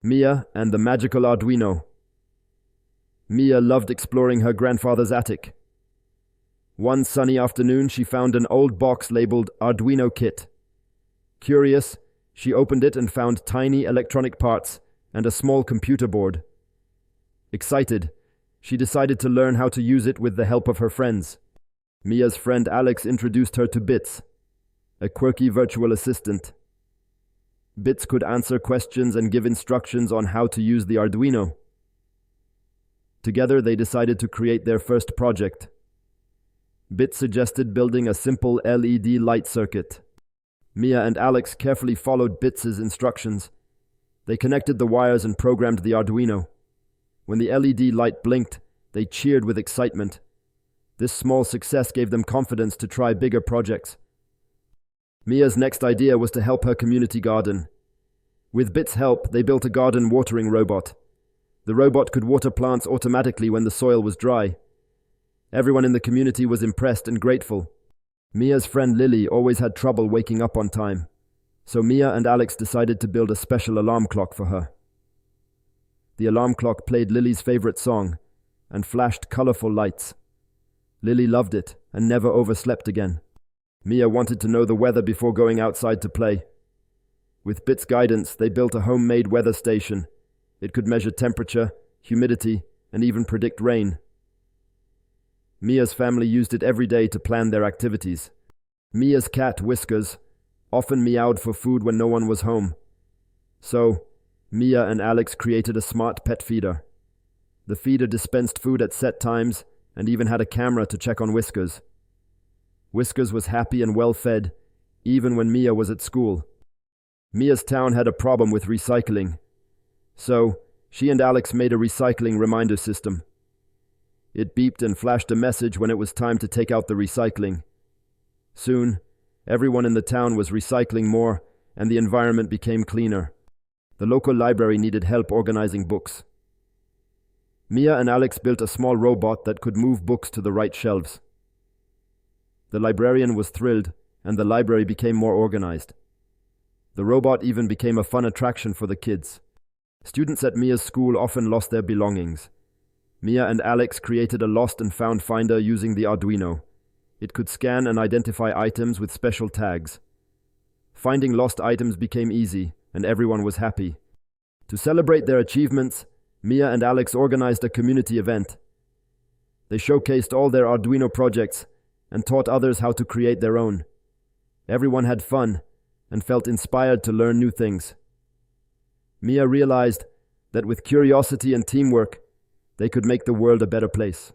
Mia and the Magical Arduino. Mia loved exploring her grandfather's attic. One sunny afternoon, she found an old box labeled Arduino Kit. Curious, she opened it and found tiny electronic parts and a small computer board. Excited, she decided to learn how to use it with the help of her friends. Mia's friend Alex introduced her to Bits, a quirky virtual assistant. Bits could answer questions and give instructions on how to use the Arduino. Together, they decided to create their first project. Bits suggested building a simple LED light circuit. Mia and Alex carefully followed Bits' instructions. They connected the wires and programmed the Arduino. When the LED light blinked, they cheered with excitement. This small success gave them confidence to try bigger projects. Mia's next idea was to help her community garden. With Bits' help, they built a garden watering robot. The robot could water plants automatically when the soil was dry. Everyone in the community was impressed and grateful. Mia's friend Lily always had trouble waking up on time, so Mia and Alex decided to build a special alarm clock for her. The alarm clock played Lily's favorite song and flashed colorful lights. Lily loved it and never overslept again. Mia wanted to know the weather before going outside to play. With Bits' guidance, they built a homemade weather station. It could measure temperature, humidity, and even predict rain. Mia's family used it every day to plan their activities. Mia's cat, Whiskers, often meowed for food when no one was home. So, Mia and Alex created a smart pet feeder. The feeder dispensed food at set times and even had a camera to check on Whiskers. Whiskers was happy and well-fed, even when Mia was at school. Mia's town had a problem with recycling, so she and Alex made a recycling reminder system. It beeped and flashed a message when it was time to take out the recycling. Soon, everyone in the town was recycling more, and the environment became cleaner. The local library needed help organizing books. Mia and Alex built a small robot that could move books to the right shelves. The librarian was thrilled, and the library became more organized. The robot even became a fun attraction for the kids. Students at Mia's school often lost their belongings. Mia and Alex created a lost and found finder using the Arduino. It could scan and identify items with special tags. Finding lost items became easy, and everyone was happy. To celebrate their achievements, Mia and Alex organized a community event. They showcased all their Arduino projects and taught others how to create their own. Everyone had fun and felt inspired to learn new things. Mia realized that with curiosity and teamwork, they could make the world a better place.